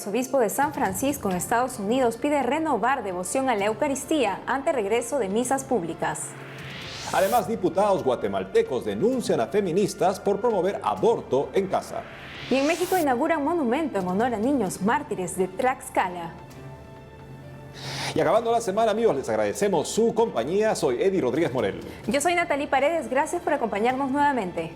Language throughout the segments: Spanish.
arzobispo de San Francisco en Estados Unidos pide renovar devoción a la Eucaristía ante regreso de misas públicas. Además, diputados guatemaltecos denuncian a feministas por promover aborto en casa. Y en México inauguran monumento en honor a niños mártires de Tlaxcala. Y acabando la semana, amigos, les agradecemos su compañía. Soy Eddie Rodríguez Morel. Yo soy Natalie Paredes. Gracias por acompañarnos nuevamente.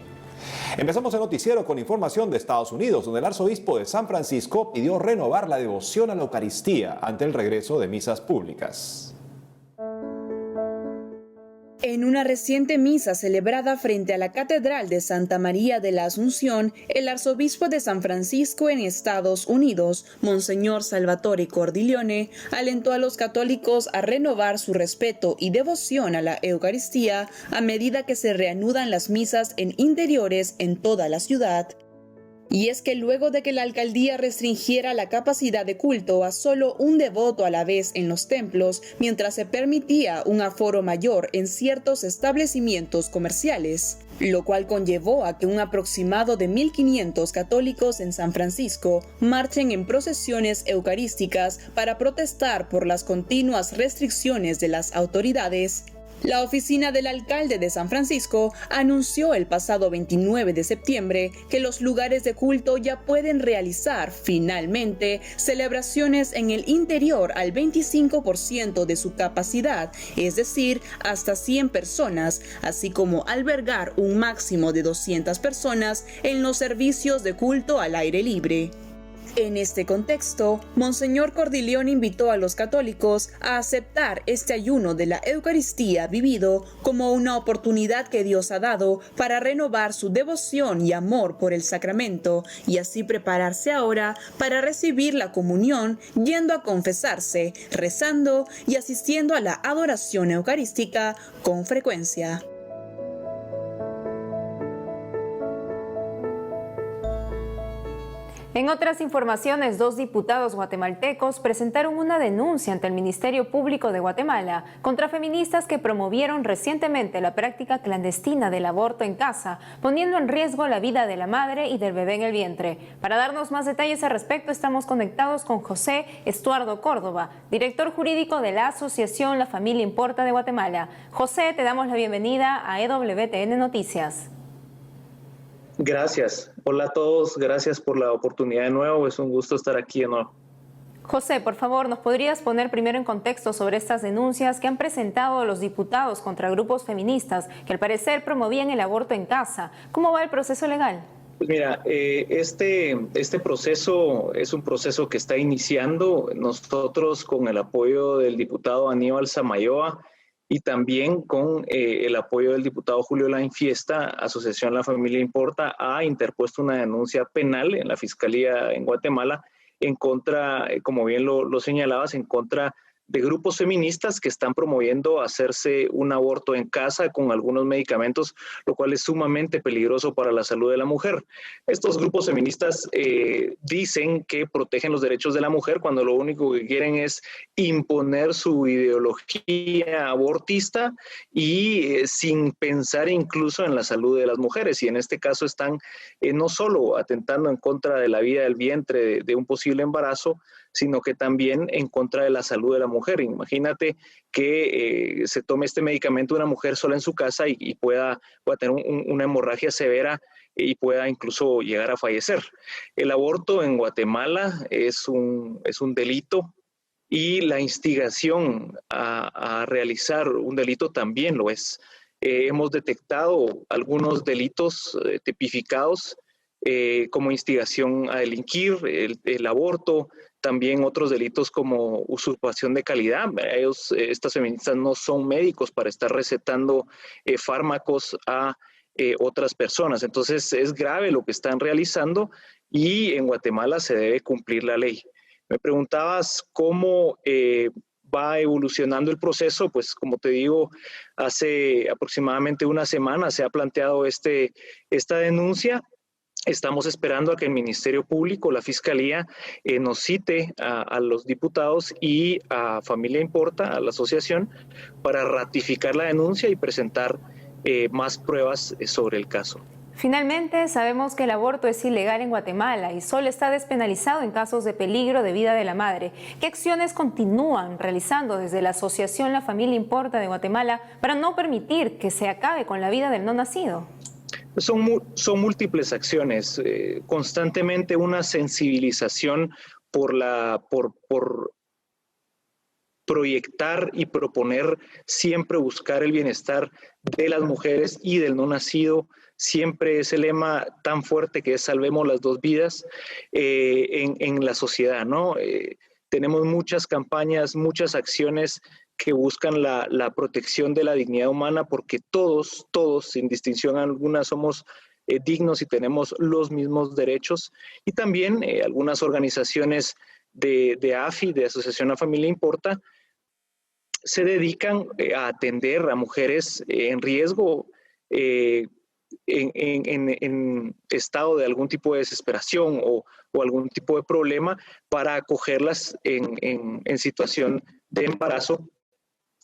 Empezamos el noticiero con información de Estados Unidos, donde el arzobispo de San Francisco pidió renovar la devoción a la Eucaristía ante el regreso de misas públicas. En una reciente misa celebrada frente a la Catedral de Santa María de la Asunción, el arzobispo de San Francisco en Estados Unidos, Monseñor Salvatore Cordileone, alentó a los católicos a renovar su respeto y devoción a la Eucaristía a medida que se reanudan las misas en interiores en toda la ciudad. Y es que luego de que la alcaldía restringiera la capacidad de culto a solo un devoto a la vez en los templos, mientras se permitía un aforo mayor en ciertos establecimientos comerciales, lo cual conllevó a que un aproximado de 1.500 católicos en San Francisco marchen en procesiones eucarísticas para protestar por las continuas restricciones de las autoridades. La oficina del alcalde de San Francisco anunció el pasado 29 de septiembre que los lugares de culto ya pueden realizar, finalmente, celebraciones en el interior al 25% de su capacidad, es decir, hasta 100 personas, así como albergar un máximo de 200 personas en los servicios de culto al aire libre. En este contexto, Monseñor Cordileone invitó a los católicos a aceptar este ayuno de la Eucaristía vivido como una oportunidad que Dios ha dado para renovar su devoción y amor por el sacramento y así prepararse ahora para recibir la comunión yendo a confesarse, rezando y asistiendo a la adoración eucarística con frecuencia. En otras informaciones, 2 diputados guatemaltecos presentaron una denuncia ante el Ministerio Público de Guatemala contra feministas que promovieron recientemente la práctica clandestina del aborto en casa, poniendo en riesgo la vida de la madre y del bebé en el vientre. Para darnos más detalles al respecto, estamos conectados con José Estuardo Córdoba, director jurídico de la Asociación La Familia Importa de Guatemala. José, te damos la bienvenida a EWTN Noticias. Gracias. Hola a todos. Gracias por la oportunidad de nuevo. Es un gusto estar aquí de nuevo. José, por favor, ¿nos podrías poner primero en contexto sobre estas denuncias que han presentado los diputados contra grupos feministas que al parecer promovían el aborto en casa? ¿Cómo va el proceso legal? Pues mira, este proceso es un proceso que está iniciando nosotros con el apoyo del diputado Aníbal Samayoa y también con el apoyo del diputado Julio Lainfiesta. Asociación La Familia Importa ha interpuesto una denuncia penal en la Fiscalía en Guatemala en contra, como bien lo señalabas, en contra de grupos feministas que están promoviendo hacerse un aborto en casa con algunos medicamentos, lo cual es sumamente peligroso para la salud de la mujer. Estos grupos feministas dicen que protegen los derechos de la mujer cuando lo único que quieren es imponer su ideología abortista y sin pensar incluso en la salud de las mujeres. Y en este caso están no solo atentando en contra de la vida del vientre de un posible embarazo, sino que también en contra de la salud de la mujer. Imagínate que se tome este medicamento una mujer sola en su casa y pueda tener una hemorragia severa y pueda incluso llegar a fallecer. El aborto en Guatemala es un delito y la instigación a realizar un delito también lo es. Hemos detectado algunos delitos tipificados como instigación a delinquir, el aborto, también otros delitos como usurpación de calidad. Estas feministas no son médicos para estar recetando fármacos a otras personas. Entonces es grave lo que están realizando y en Guatemala se debe cumplir la ley. Me preguntabas cómo va evolucionando el proceso. Pues como te digo, hace aproximadamente una semana se ha planteado esta denuncia. Estamos esperando a que el Ministerio Público, la Fiscalía, nos cite a los diputados y a Familia Importa, a la asociación, para ratificar la denuncia y presentar más pruebas sobre el caso. Finalmente, sabemos que el aborto es ilegal en Guatemala y solo está despenalizado en casos de peligro de vida de la madre. ¿Qué acciones continúan realizando desde la Asociación La Familia Importa de Guatemala para no permitir que se acabe con la vida del no nacido? Son múltiples acciones, constantemente una sensibilización por proyectar y proponer siempre buscar el bienestar de las mujeres y del no nacido. Siempre ese lema tan fuerte que es salvemos las dos vidas en la sociedad, ¿no? Tenemos muchas campañas, muchas acciones que buscan la protección de la dignidad humana, porque todos, sin distinción alguna, somos dignos y tenemos los mismos derechos. Y también algunas organizaciones de AFI, de Asociación La Familia Importa, se dedican a atender a mujeres en riesgo, en estado de algún tipo de desesperación o algún tipo de problema, para acogerlas en situación de embarazo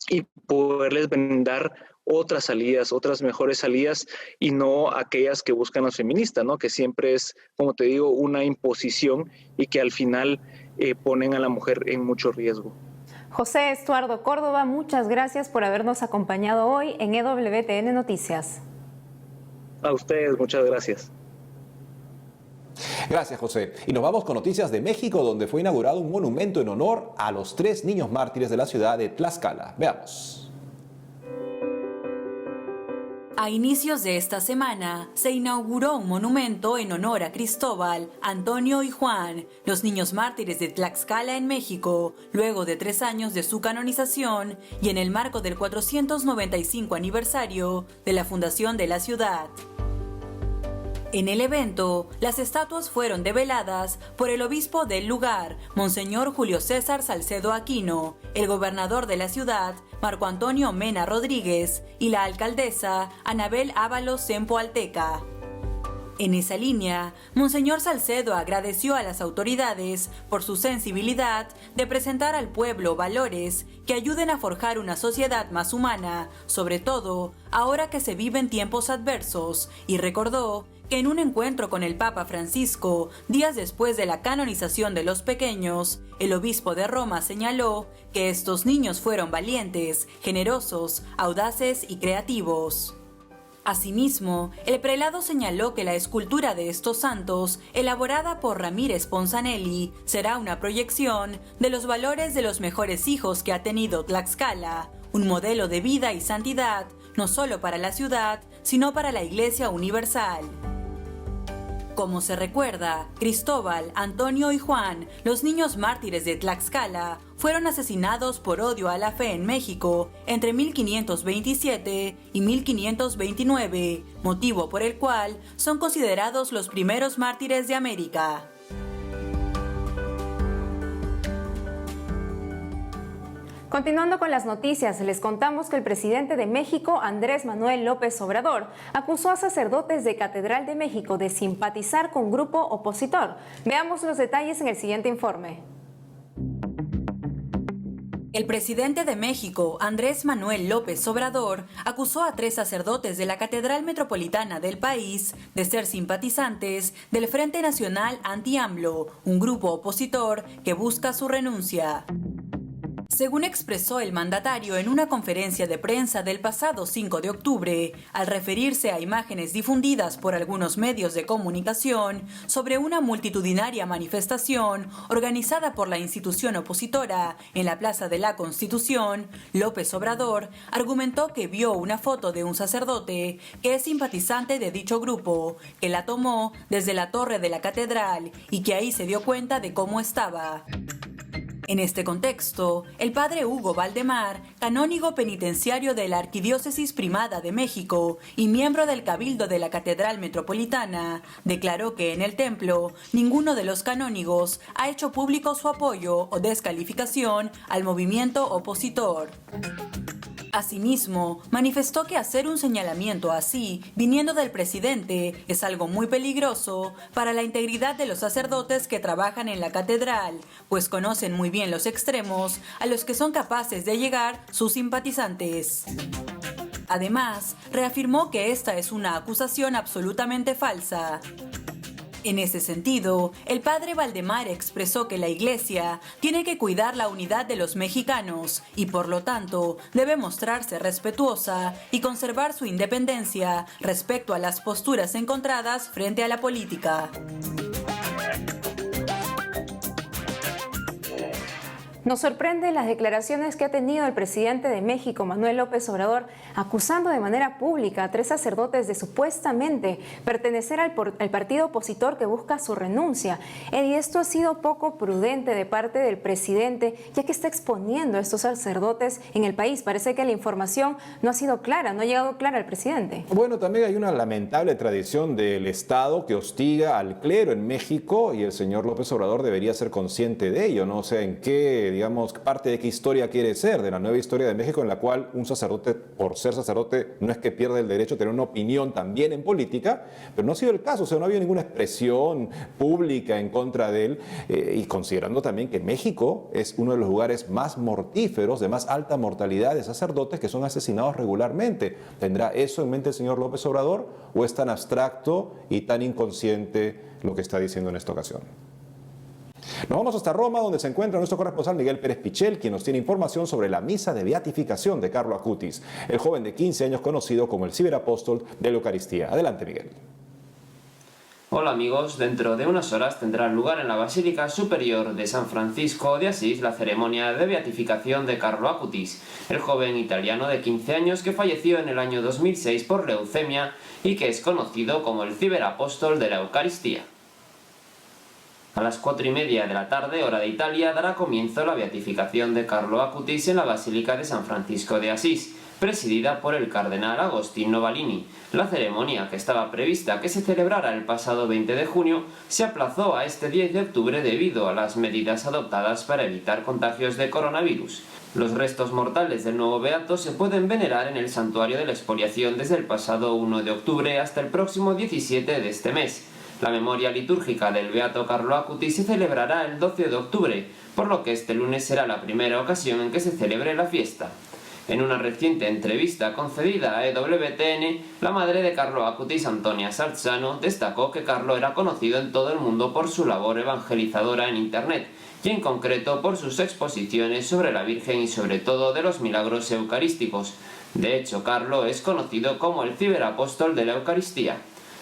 y poderles brindar otras salidas, otras mejores salidas, y no aquellas que buscan las feministas, ¿no? Que siempre es, como te digo, una imposición y que al final ponen a la mujer en mucho riesgo. José Estuardo Córdoba, muchas gracias por habernos acompañado hoy en EWTN Noticias. A ustedes, muchas gracias. Gracias, José. Y nos vamos con noticias de México, donde fue inaugurado un monumento en honor a los 3 niños mártires de la ciudad de Tlaxcala. Veamos. A inicios de esta semana se inauguró un monumento en honor a Cristóbal, Antonio y Juan, los niños mártires de Tlaxcala en México, luego de 3 años de su canonización y en el marco del 495 aniversario de la fundación de la ciudad. En el evento, las estatuas fueron develadas por el obispo del lugar, Monseñor Julio César Salcedo Aquino, el gobernador de la ciudad, Marco Antonio Mena Rodríguez, y la alcaldesa, Anabel Ábalos Sempo Alteca. En esa línea, Monseñor Salcedo agradeció a las autoridades por su sensibilidad de presentar al pueblo valores que ayuden a forjar una sociedad más humana, sobre todo ahora que se viven tiempos adversos, y recordó que en un encuentro con el Papa Francisco, días después de la canonización de los pequeños, el obispo de Roma señaló que estos niños fueron valientes, generosos, audaces y creativos. Asimismo, el prelado señaló que la escultura de estos santos, elaborada por Ramírez Ponzanelli, será una proyección de los valores de los mejores hijos que ha tenido Tlaxcala, un modelo de vida y santidad, no solo para la ciudad, sino para la Iglesia Universal. Como se recuerda, Cristóbal, Antonio y Juan, los niños mártires de Tlaxcala, fueron asesinados por odio a la fe en México entre 1527 y 1529, motivo por el cual son considerados los primeros mártires de América. Continuando con las noticias, les contamos que el presidente de México, Andrés Manuel López Obrador, acusó a sacerdotes de Catedral de México de simpatizar con grupo opositor. Veamos los detalles en el siguiente informe. El presidente de México, Andrés Manuel López Obrador, acusó a 3 sacerdotes de la Catedral Metropolitana del país de ser simpatizantes del Frente Nacional Anti-AMLO, un grupo opositor que busca su renuncia. Según expresó el mandatario en una conferencia de prensa del pasado 5 de octubre, al referirse a imágenes difundidas por algunos medios de comunicación sobre una multitudinaria manifestación organizada por la institución opositora en la Plaza de la Constitución, López Obrador argumentó que vio una foto de un sacerdote que es simpatizante de dicho grupo, que la tomó desde la torre de la catedral y que ahí se dio cuenta de cómo estaba. En este contexto, el padre Hugo Valdemar, canónigo penitenciario de la Arquidiócesis Primada de México y miembro del Cabildo de la Catedral Metropolitana, declaró que en el templo ninguno de los canónigos ha hecho público su apoyo o descalificación al movimiento opositor. Asimismo, manifestó que hacer un señalamiento así, viniendo del presidente, es algo muy peligroso para la integridad de los sacerdotes que trabajan en la catedral, pues conocen muy bien los extremos a los que son capaces de llegar sus simpatizantes. Además, reafirmó que esta es una acusación absolutamente falsa. En ese sentido, el padre Valdemar expresó que la Iglesia tiene que cuidar la unidad de los mexicanos y por lo tanto debe mostrarse respetuosa y conservar su independencia respecto a las posturas encontradas frente a la política. Nos sorprende las declaraciones que ha tenido el presidente de México, Manuel López Obrador, acusando de manera pública a 3 sacerdotes de supuestamente pertenecer al partido opositor que busca su renuncia. Y esto ha sido poco prudente de parte del presidente, ya que está exponiendo a estos sacerdotes en el país. Parece que la información no ha sido clara, no ha llegado clara al presidente. Bueno, también hay una lamentable tradición del Estado que hostiga al clero en México y el señor López Obrador debería ser consciente de ello. No sé en qué, digamos, parte de qué historia quiere ser, de la nueva historia de México en la cual un sacerdote, por ser sacerdote, no es que pierda el derecho a tener una opinión también en política, pero no ha sido el caso, o sea, no ha habido ninguna expresión pública en contra de él, y considerando también que México es uno de los lugares más mortíferos, de más alta mortalidad de sacerdotes que son asesinados regularmente. ¿Tendrá eso en mente el señor López Obrador o es tan abstracto y tan inconsciente lo que está diciendo en esta ocasión? Nos vamos hasta Roma, donde se encuentra nuestro corresponsal Miguel Pérez Pichel, quien nos tiene información sobre la misa de beatificación de Carlo Acutis, el joven de 15 años conocido como el ciberapóstol de la Eucaristía. Adelante, Miguel. Hola amigos, dentro de unas horas tendrá lugar en la Basílica Superior de San Francisco de Asís la ceremonia de beatificación de Carlo Acutis, el joven italiano de 15 años que falleció en el año 2006 por leucemia y que es conocido como el ciberapóstol de la Eucaristía. A las 4:30 de la tarde, hora de Italia, dará comienzo la beatificación de Carlo Acutis en la Basílica de San Francisco de Asís, presidida por el cardenal Agustín Novalini. La ceremonia, que estaba prevista que se celebrara el pasado 20 de junio, se aplazó a este 10 de octubre debido a las medidas adoptadas para evitar contagios de coronavirus. Los restos mortales del nuevo beato se pueden venerar en el Santuario de la Expoliación desde el pasado 1 de octubre hasta el próximo 17 de este mes. La memoria litúrgica del beato Carlo Acutis se celebrará el 12 de octubre, por lo que este lunes será la primera ocasión en que se celebre la fiesta. En una reciente entrevista concedida a EWTN, la madre de Carlo Acutis, Antonia Salzano, destacó que Carlo era conocido en todo el mundo por su labor evangelizadora en Internet, y en concreto por sus exposiciones sobre la Virgen y sobre todo de los milagros eucarísticos. De hecho, Carlo es conocido como el ciberapóstol de la Eucaristía.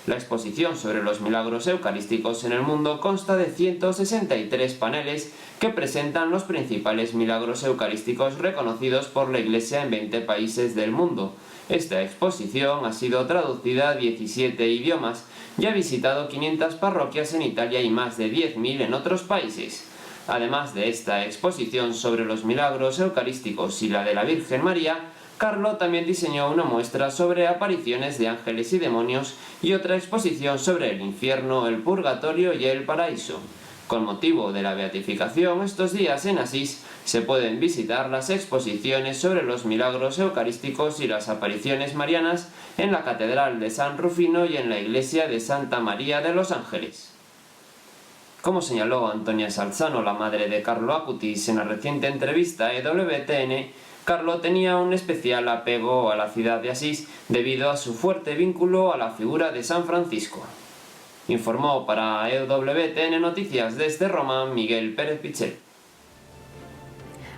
La exposición sobre los milagros eucarísticos en el mundo consta de 163 paneles que presentan los principales milagros eucarísticos reconocidos por la Iglesia en 20 países del mundo. Esta exposición ha sido traducida a 17 idiomas y ha visitado 500 parroquias en Italia y más de 10.000 en otros países. Además de esta exposición sobre los milagros eucarísticos y la de la Virgen María, Carlo también diseñó una muestra sobre apariciones de ángeles y demonios y otra exposición sobre el infierno, el purgatorio y el paraíso. Con motivo de la beatificación, estos días en Asís se pueden visitar las exposiciones sobre los milagros eucarísticos y las apariciones marianas en la Catedral de San Rufino y en la Iglesia de Santa María de los Ángeles. Como señaló Antonia Salzano, la madre de Carlo Acutis, en la reciente entrevista a EWTN, Carlo tenía un especial apego a la ciudad de Asís debido a su fuerte vínculo a la figura de San Francisco. Informó para EWTN Noticias desde Roma, Miguel Pérez Pichel.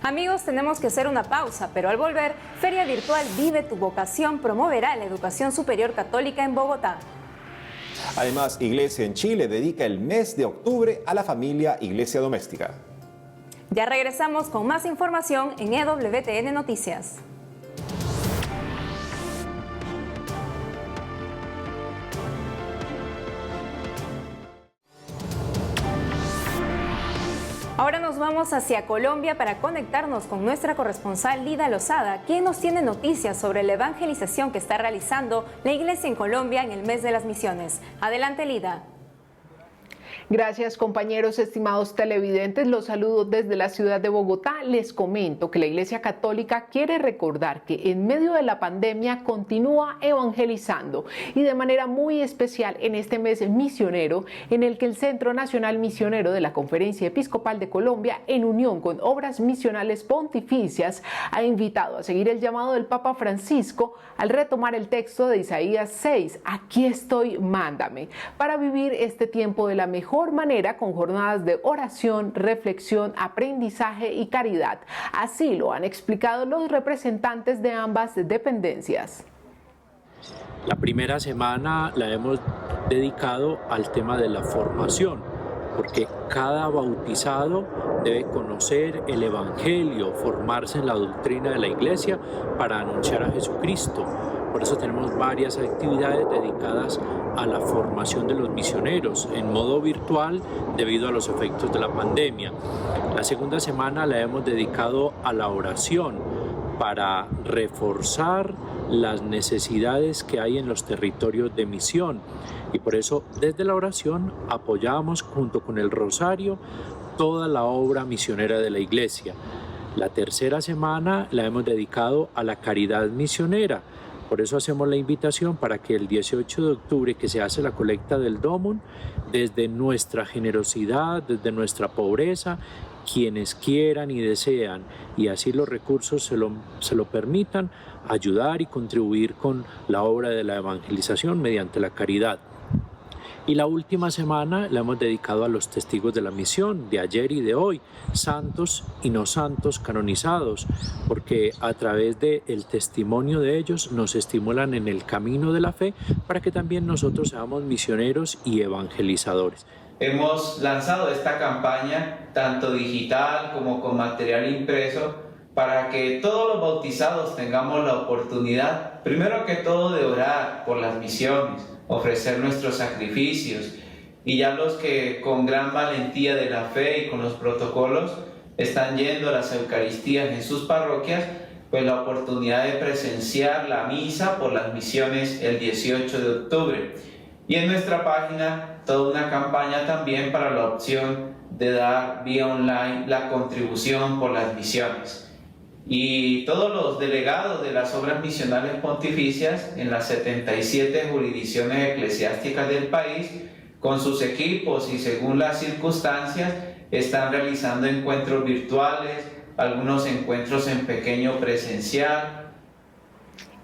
Amigos, tenemos que hacer una pausa, pero al volver, Feria Virtual Vive tu Vocación promoverá la educación superior católica en Bogotá. Además, Iglesia en Chile dedica el mes de octubre a la familia Iglesia Doméstica. Ya regresamos con más información en EWTN Noticias. Ahora nos vamos hacia Colombia para conectarnos con nuestra corresponsal Lida Lozada, quien nos tiene noticias sobre la evangelización que está realizando la Iglesia en Colombia en el mes de las misiones. Adelante, Lida. Gracias, compañeros, estimados televidentes. Los saludo desde la ciudad de Bogotá. Les comento que la Iglesia Católica quiere recordar que en medio de la pandemia continúa evangelizando y de manera muy especial en este mes misionero en el que el Centro Nacional Misionero de la Conferencia Episcopal de Colombia, en unión con Obras Misionales Pontificias, ha invitado a seguir el llamado del Papa Francisco al retomar el texto de Isaías 6, aquí estoy, mándame, para vivir este tiempo de la mejor manera con jornadas de oración, reflexión, aprendizaje y caridad. Así lo han explicado los representantes de ambas dependencias. La primera semana la hemos dedicado al tema de la formación, porque cada bautizado debe conocer el Evangelio, formarse en la doctrina de la Iglesia para anunciar a Jesucristo. Por eso tenemos varias actividades dedicadas a la formación de los misioneros en modo virtual debido a los efectos de la pandemia. La segunda semana la hemos dedicado a la oración para reforzar las necesidades que hay en los territorios de misión. Y por eso desde la oración apoyamos junto con el rosario toda la obra misionera de la Iglesia. La tercera semana la hemos dedicado a la caridad misionera. Por eso hacemos la invitación para que el 18 de octubre, que se hace la colecta del Domum, desde nuestra generosidad, desde nuestra pobreza, quienes quieran y desean, y así los recursos se lo permitan, ayudar y contribuir con la obra de la evangelización mediante la caridad. Y la última semana la hemos dedicado a los testigos de la misión de ayer y de hoy, santos y no santos canonizados, porque a través del testimonio de ellos nos estimulan en el camino de la fe para que también nosotros seamos misioneros y evangelizadores. Hemos lanzado esta campaña tanto digital como con material impreso para que todos los bautizados tengamos la oportunidad, primero que todo, de orar por las misiones, ofrecer nuestros sacrificios, y ya los que con gran valentía de la fe y con los protocolos están yendo a las Eucaristías en sus parroquias, pues la oportunidad de presenciar la misa por las misiones el 18 de octubre. Y en nuestra página toda una campaña también para la opción de dar vía online la contribución por las misiones. Y todos los delegados de las obras misionales pontificias en las 77 jurisdicciones eclesiásticas del país, con sus equipos y según las circunstancias, están realizando encuentros virtuales, algunos encuentros en pequeño presencial.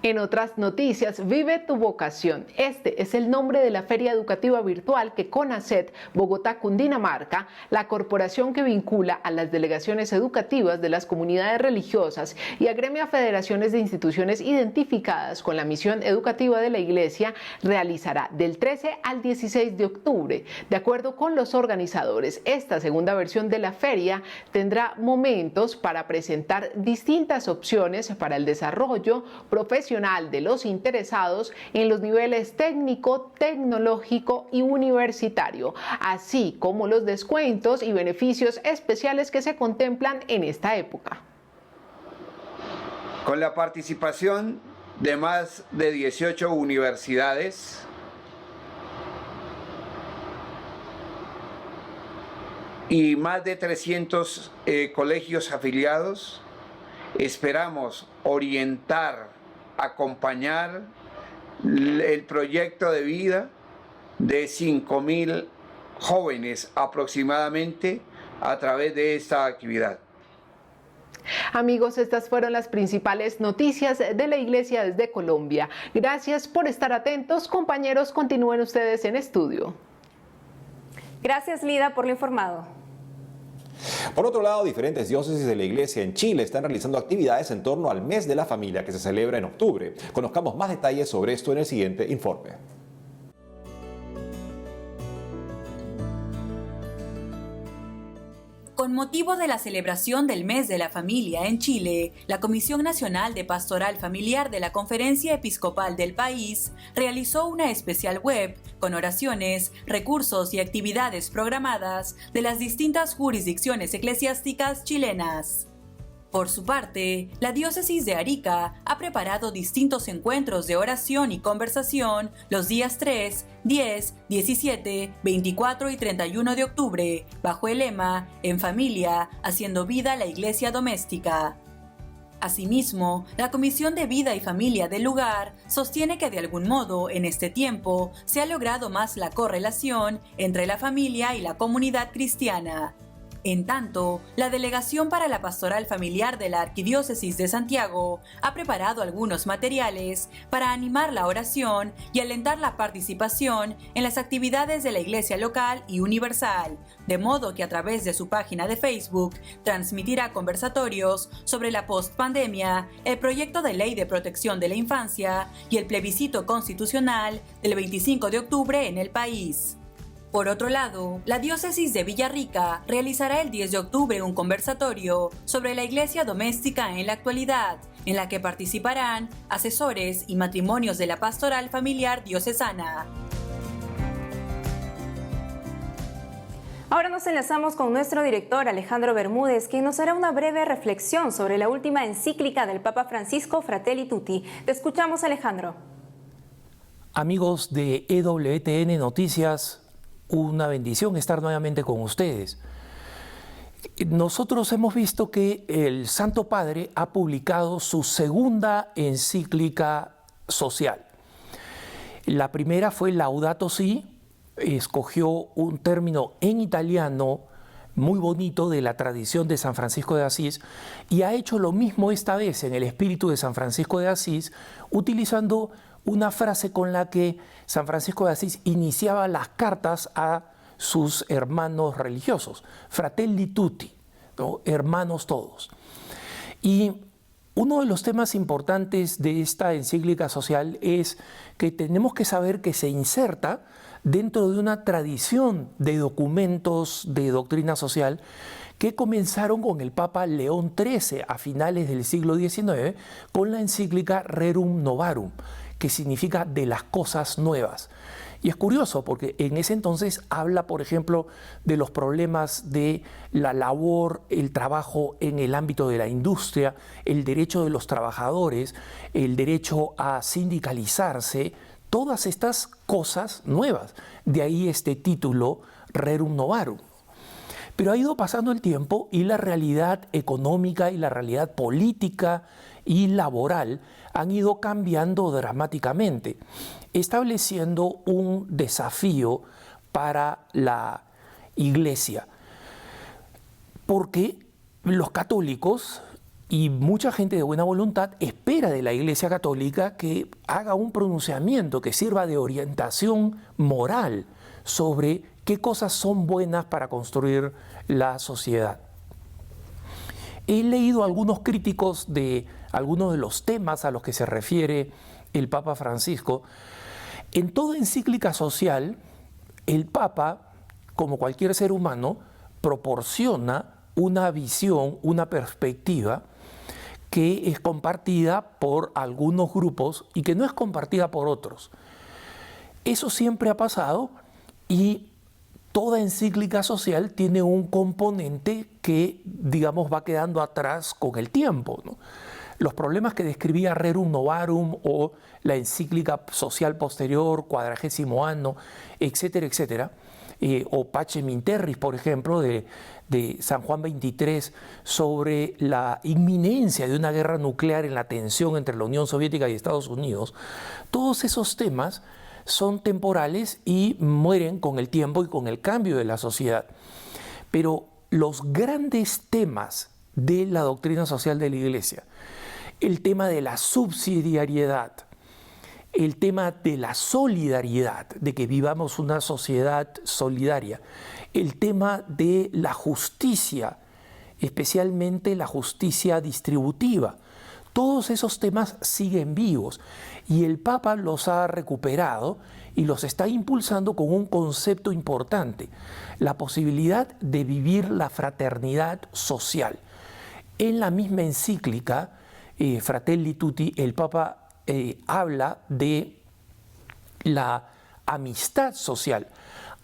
En otras noticias, Vive tu vocación. Este es el nombre de la feria educativa virtual que CONACET Bogotá Cundinamarca, la corporación que vincula a las delegaciones educativas de las comunidades religiosas y agremia federaciones de instituciones identificadas con la misión educativa de la Iglesia, realizará del 13 al 16 de octubre. De acuerdo con los organizadores, esta segunda versión de la feria tendrá momentos para presentar distintas opciones para el desarrollo profesional de los interesados en los niveles técnico, tecnológico y universitario, así como los descuentos y beneficios especiales que se contemplan en esta época. Con la participación de más de 18 universidades, y más de 300 colegios afiliados, esperamos orientar, acompañar el proyecto de vida de 5.000 jóvenes aproximadamente a través de esta actividad. Amigos, estas fueron las principales noticias de la Iglesia desde Colombia. Gracias por estar atentos. Compañeros, continúen ustedes en estudio. Gracias, Lida, por lo informado. Por otro lado, diferentes diócesis de la Iglesia en Chile están realizando actividades en torno al mes de la familia que se celebra en octubre. Conozcamos más detalles sobre esto en el siguiente informe. Con motivo de la celebración del Mes de la Familia en Chile, la Comisión Nacional de Pastoral Familiar de la Conferencia Episcopal del país realizó una especial web con oraciones, recursos y actividades programadas de las distintas jurisdicciones eclesiásticas chilenas. Por su parte, la diócesis de Arica ha preparado distintos encuentros de oración y conversación los días 3, 10, 17, 24 y 31 de octubre, bajo el lema En familia, haciendo vida la iglesia doméstica. Asimismo, la Comisión de Vida y Familia del lugar sostiene que de algún modo, en este tiempo, se ha logrado más la correlación entre la familia y la comunidad cristiana. En tanto, la Delegación para la Pastoral Familiar de la Arquidiócesis de Santiago ha preparado algunos materiales para animar la oración y alentar la participación en las actividades de la Iglesia local y universal, de modo que a través de su página de Facebook transmitirá conversatorios sobre la postpandemia, el proyecto de ley de protección de la infancia y el plebiscito constitucional del 25 de octubre en el país. Por otro lado, la diócesis de Villarrica realizará el 10 de octubre un conversatorio sobre la iglesia doméstica en la actualidad, en la que participarán asesores y matrimonios de la pastoral familiar diocesana. Ahora nos enlazamos con nuestro director Alejandro Bermúdez, quien nos hará una breve reflexión sobre la última encíclica del Papa Francisco, Fratelli Tutti. Te escuchamos, Alejandro. Amigos de EWTN Noticias, una bendición estar nuevamente con ustedes. Nosotros hemos visto que el Santo Padre ha publicado su segunda encíclica social. La primera fue Laudato Si, escogió un término en italiano muy bonito de la tradición de San Francisco de Asís y ha hecho lo mismo esta vez en el espíritu de San Francisco de Asís, utilizando una frase con la que San Francisco de Asís iniciaba las cartas a sus hermanos religiosos, Fratelli Tutti, ¿no? Hermanos todos. Y uno de los temas importantes de esta encíclica social es que tenemos que saber que se inserta dentro de una tradición de documentos de doctrina social que comenzaron con el Papa León XIII a finales del siglo XIX con la encíclica Rerum Novarum, que significa de las cosas nuevas. Y es curioso porque en ese entonces habla, por ejemplo, de los problemas de la labor, el trabajo en el ámbito de la industria, el derecho de los trabajadores, el derecho a sindicalizarse, todas estas cosas nuevas. De ahí este título, Rerum Novarum. Pero ha ido pasando el tiempo y la realidad económica y la realidad política y laboral han ido cambiando dramáticamente, estableciendo un desafío para la Iglesia. Porque los católicos y mucha gente de buena voluntad espera de la Iglesia Católica que haga un pronunciamiento que sirva de orientación moral sobre qué cosas son buenas para construir la sociedad. He leído algunos críticos de algunos de los temas a los que se refiere el Papa Francisco. En toda encíclica social, el Papa, como cualquier ser humano, proporciona una visión, una perspectiva que es compartida por algunos grupos y que no es compartida por otros. Eso siempre ha pasado y toda encíclica social tiene un componente que, digamos, va quedando atrás con el tiempo, ¿no? Los problemas que describía Rerum Novarum o la encíclica social posterior, 40º anno, etcétera, etcétera, o Pacem in Terris, por ejemplo, de San Juan XXIII, sobre la inminencia de una guerra nuclear en la tensión entre la Unión Soviética y Estados Unidos, todos esos temas son temporales y mueren con el tiempo y con el cambio de la sociedad. Pero los grandes temas de la doctrina social de la Iglesia, el tema de la subsidiariedad, el tema de la solidaridad, de que vivamos una sociedad solidaria, el tema de la justicia, especialmente la justicia distributiva, todos esos temas siguen vivos y el Papa los ha recuperado y los está impulsando con un concepto importante, la posibilidad de vivir la fraternidad social. En la misma encíclica, Fratelli Tutti, el Papa habla de la amistad social,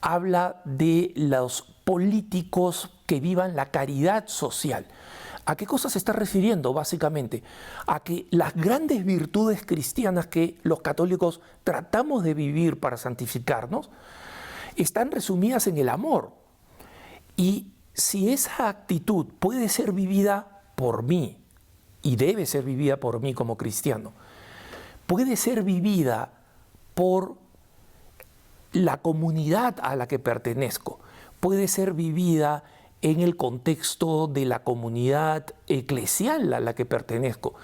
habla de los políticos que vivan la caridad social, ¿A qué cosa se está refiriendo básicamente? A que las grandes virtudes cristianas que los católicos tratamos de vivir para santificarnos están resumidas en el amor. Y si esa actitud puede ser vivida por mí, y debe ser vivida por mí como cristiano, puede ser vivida por la comunidad a la que pertenezco, puede ser vivida en el contexto de la comunidad eclesial a la que pertenezco.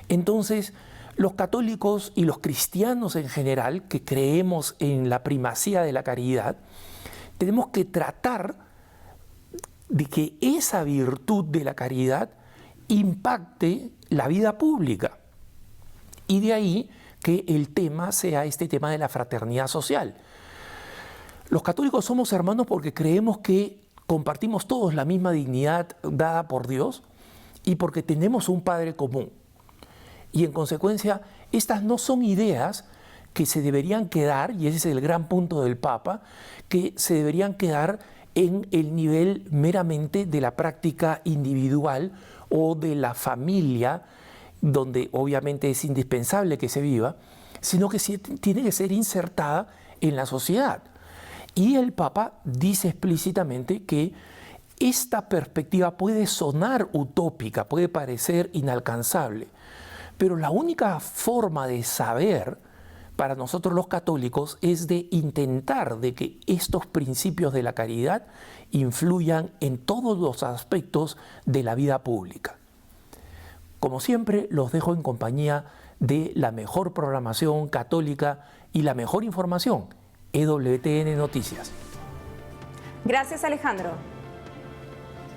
Entonces, los católicos y los cristianos en general, que creemos en la primacía de la caridad, tenemos que tratar de que esa virtud de la caridad impacte la vida pública. Y de ahí que el tema sea este tema de la fraternidad social. Los católicos somos hermanos porque creemos que compartimos todos la misma dignidad dada por Dios y porque tenemos un Padre común. Y en consecuencia, estas no son ideas que se deberían quedar, y ese es el gran punto del Papa, que se deberían quedar en el nivel meramente de la práctica individual o de la familia, donde obviamente es indispensable que se viva, sino que tiene que ser insertada en la sociedad. Y el Papa dice explícitamente que esta perspectiva puede sonar utópica, puede parecer inalcanzable, pero la única forma de saber para nosotros los católicos es de intentar de que estos principios de la caridad influyan en todos los aspectos de la vida pública. Como siempre, los dejo en compañía de la mejor programación católica y la mejor información, EWTN Noticias. Gracias, Alejandro.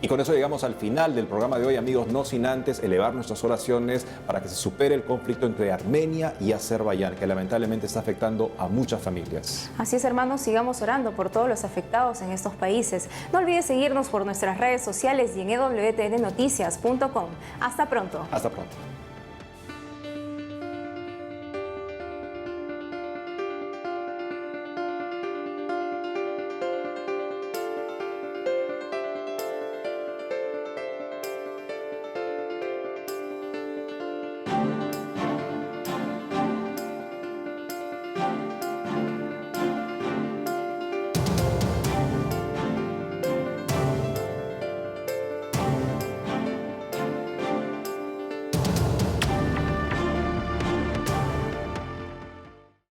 Y con eso llegamos al final del programa de hoy, amigos, no sin antes elevar nuestras oraciones para que se supere el conflicto entre Armenia y Azerbaiyán, que lamentablemente está afectando a muchas familias. Así es, hermanos, sigamos orando por todos los afectados en estos países. No olvides seguirnos por nuestras redes sociales y en ewtnnoticias.com. Hasta pronto. Hasta pronto.